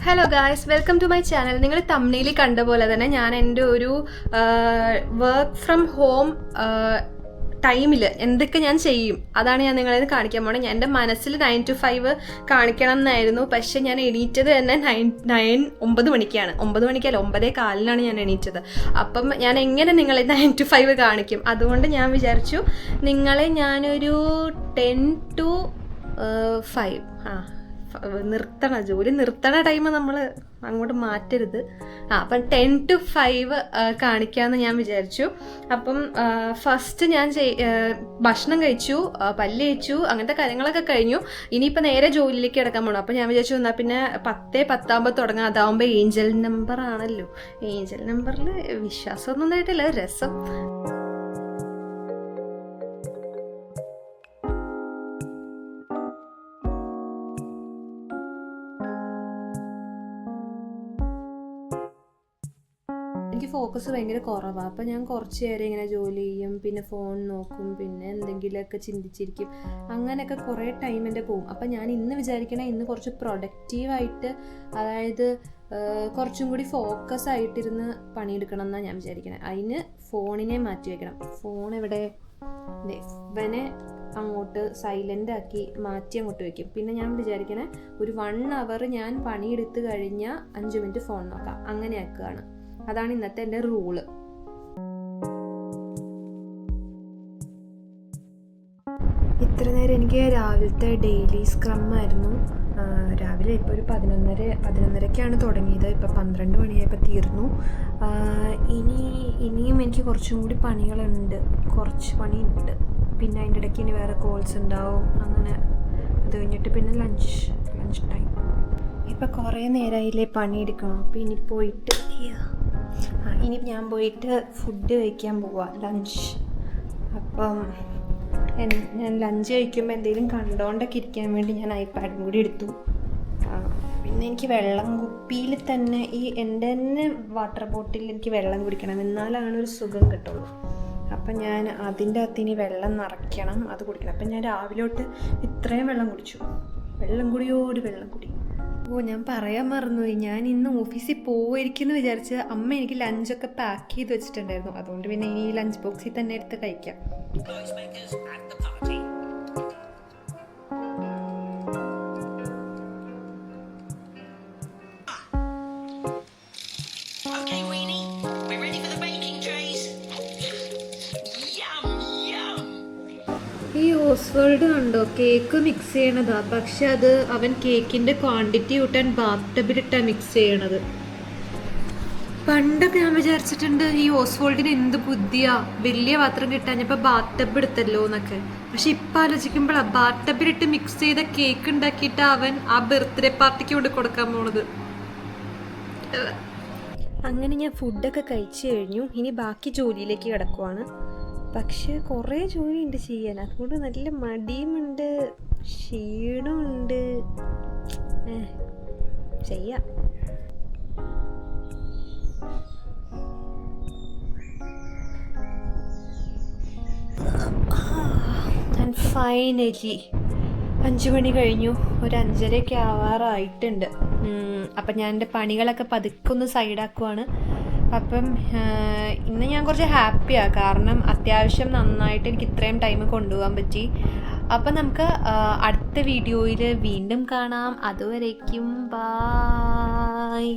Hello guys, welcome to my channel. നിങ്ങൾ തമ്മിൽ കണ്ട പോലെ തന്നെ ഞാൻ എൻ്റെ ഒരു വർക്ക് ഫ്രം ഹോം ടൈമിൽ എന്തൊക്കെ ഞാൻ ചെയ്യും അതാണ് ഞാൻ നിങ്ങളെ കാണിക്കാൻ പോണത്. എൻ്റെ മനസ്സിൽ 9 to 5 കാണിക്കണം എന്നായിരുന്നു, പക്ഷെ ഞാൻ എണീറ്റത് തന്നെ 9 മണിക്കാണ്. 9 മണിക്കല്ല, 9:15 ഞാൻ എണീറ്റത്. അപ്പം ഞാൻ എങ്ങനെ നിങ്ങളെ 9 to 5 കാണിക്കും? അതുകൊണ്ട് ഞാൻ വിചാരിച്ചു നിങ്ങളെ ഞാനൊരു 10 to 5 ജോലി നിർത്തണ ടൈം നമ്മൾ അങ്ങോട്ട് മാറ്റരുത്. അപ്പം 10 to 5 കാണിക്കാമെന്ന് ഞാൻ വിചാരിച്ചു. അപ്പം ഫസ്റ്റ് ഞാൻ ഭക്ഷണം കഴിച്ചു, പല്ല് കഴിച്ചു, അങ്ങനത്തെ കാര്യങ്ങളൊക്കെ കഴിഞ്ഞു. ഇനിയിപ്പോൾ നേരെ ജോലിയിലേക്ക് കിടക്കാൻ പോകണം. അപ്പം ഞാൻ വിചാരിച്ചു എന്നാൽ പിന്നെ 10:10 തുടങ്ങാം. അതാവുമ്പോൾ ഏഞ്ചൽ നമ്പർ ആണല്ലോ. ഏഞ്ചൽ നമ്പറിൽ വിശ്വാസമൊന്നും ഉണ്ടായിട്ടില്ല, രസം. എനിക്ക് ഫോക്കസ് ഭയങ്കര കുറവാണ്. അപ്പം ഞാൻ കുറച്ച് നേരം ഇങ്ങനെ ജോലി ചെയ്യും, പിന്നെ ഫോൺ നോക്കും, പിന്നെ എന്തെങ്കിലുമൊക്കെ ചിന്തിച്ചിരിക്കും. അങ്ങനെയൊക്കെ കുറേ ടൈം എൻ്റെ പോകും. അപ്പം ഞാൻ ഇന്ന് വിചാരിക്കണേ ഇന്ന് കുറച്ച് പ്രൊഡക്റ്റീവായിട്ട്, അതായത് കുറച്ചും കൂടി ഫോക്കസ് ആയിട്ടിരുന്ന് പണിയെടുക്കണം എന്നാണ് ഞാൻ വിചാരിക്കണേ. അതിന് ഫോണിനെ മാറ്റി വയ്ക്കണം. ഫോൺ എവിടെ? ഇവനെ അങ്ങോട്ട് സൈലൻ്റ് ആക്കി മാറ്റി അങ്ങോട്ട് വയ്ക്കും. പിന്നെ ഞാൻ വിചാരിക്കണേ ഒരു 1 hour ഞാൻ പണിയെടുത്ത് കഴിഞ്ഞാൽ 5 minute ഫോൺ നോക്കാം, അങ്ങനെ ആക്കുകയാണ്. അതാണ് ഇന്നത്തെ എൻ്റെ റൂള്. ഇത്ര നേരം എനിക്ക് രാവിലത്തെ ഡെയിലി സ്ക്രം ആയിരുന്നു. രാവിലെ ഇപ്പോൾ ഒരു 11:30ക്കാണ് തുടങ്ങിയത്. ഇപ്പോൾ 12 മണിയായപ്പോൾ തീർന്നു. ഇനിയും എനിക്ക് കുറച്ചും കൂടി പണികളുണ്ട്, കുറച്ച് പണിയുണ്ട്. പിന്നെ അതിൻ്റെ ഇടയ്ക്ക് ഇനി വേറെ കോൾസ് ഉണ്ടാവും. അങ്ങനെ അത് കഴിഞ്ഞിട്ട് പിന്നെ ലഞ്ച് ടൈം. ഇപ്പം കുറേ നേരമായില്ലേ പണിയെടുക്കണം. അപ്പോൾ ഇനി ഞാൻ പോയിട്ട് ഫുഡ് കഴിക്കാൻ പോവാം, ലഞ്ച്. അപ്പം ഞാൻ ലഞ്ച് കഴിക്കുമ്പോൾ എന്തെങ്കിലും കണ്ടുകൊണ്ടൊക്കെ ഇരിക്കാൻ വേണ്ടി ഞാൻ ഐപാഡും കൂടി എടുത്തു. പിന്നെ എനിക്ക് വെള്ളം കുപ്പിയിൽ തന്നെ എൻ്റെ തന്നെ വാട്ടർ ബോട്ടിൽ എനിക്ക് വെള്ളം കുടിക്കണം, എന്നാലാണ് ഒരു സുഖം കിട്ടുള്ളൂ. അപ്പം ഞാൻ അതിൻ്റെ അകത്ത് ഇനി വെള്ളം നിറയ്ക്കണം, അത് കുടിക്കണം. അപ്പം ഞാൻ രാവിലോട്ട് ഇത്രയും വെള്ളം കുടിച്ചു. വെള്ളം കുടി. ഞാൻ പറയാൻ മറന്നുപോയി, ഞാൻ ഇന്ന് ഓഫീസിൽ പോയിരിക്കുമെന്ന് വിചാരിച്ച് അമ്മ എനിക്ക് ലഞ്ചൊക്കെ പാക്ക് ചെയ്ത് വെച്ചിട്ടുണ്ടായിരുന്നു. അതുകൊണ്ട് പിന്നെ ഇനി ഈ ലഞ്ച് ബോക്സിൽ തന്നെ എടുത്ത് കഴിക്കാം. ഈ ഓസ്വേൾഡ് കണ്ടോ, കേക്ക് മിക്സ് ചെയ്യണതാ. പക്ഷെ അത് അവൻ കേക്കിൻ്റെ ക്വാണ്ടിറ്റി കൂട്ടാൻ ബാത്ടബിലിട്ടാണ് മിക്സ് ചെയ്യണത്. പണ്ടൊക്കെ ഞാൻ വിചാരിച്ചിട്ടുണ്ട് ഈ ഓസ്വേൾഡിന് എന്ത് ബുദ്ധിയാ, വലിയ പാത്രം കിട്ടാഞ്ഞപ്പോൾ ബാത്ടബ് എടുത്തല്ലോ എന്നൊക്കെ. പക്ഷെ ഇപ്പം ആലോചിക്കുമ്പോഴാണ് ബാത്ടബിലിട്ട് മിക്സ് ചെയ്ത കേക്ക് ഉണ്ടാക്കിയിട്ട് അവൻ ആ ബർത്ത്ഡേ പാർട്ടിക്ക് കൊണ്ട് കൊടുക്കാൻ പോണത്. അങ്ങനെ ഞാൻ ഫുഡൊക്കെ കഴിച്ചു കഴിഞ്ഞു. ഇനി ബാക്കി ജോലിയിലേക്ക് കിടക്കുവാണ്. പക്ഷെ കുറേ ജോലിയുണ്ട് ചെയ്യാൻ, അതുകൊണ്ട് നല്ല മടിയുമുണ്ട്, ക്ഷീണമുണ്ട്. ചെയ്യാം. ഫൈനലി 5 മണി കഴിഞ്ഞു, ഒരു 5:30 ആവാറായിട്ടുണ്ട്. അപ്പം ഞാൻ എൻ്റെ പണികളൊക്കെ പതുക്കെ ഒന്ന് സൈഡാക്കുവാണ്. അപ്പം ഇന്ന് ഞാൻ കുറച്ച് ഹാപ്പിയാണ്, കാരണം അത്യാവശ്യം നന്നായിട്ട് എനിക്ക് ഇത്രയും ടൈം കൊണ്ടുപോകാൻ പറ്റി. അപ്പം നമുക്ക് അടുത്ത വീഡിയോയിൽ വീണ്ടും കാണാം. അതുവരേക്കും ബൈ.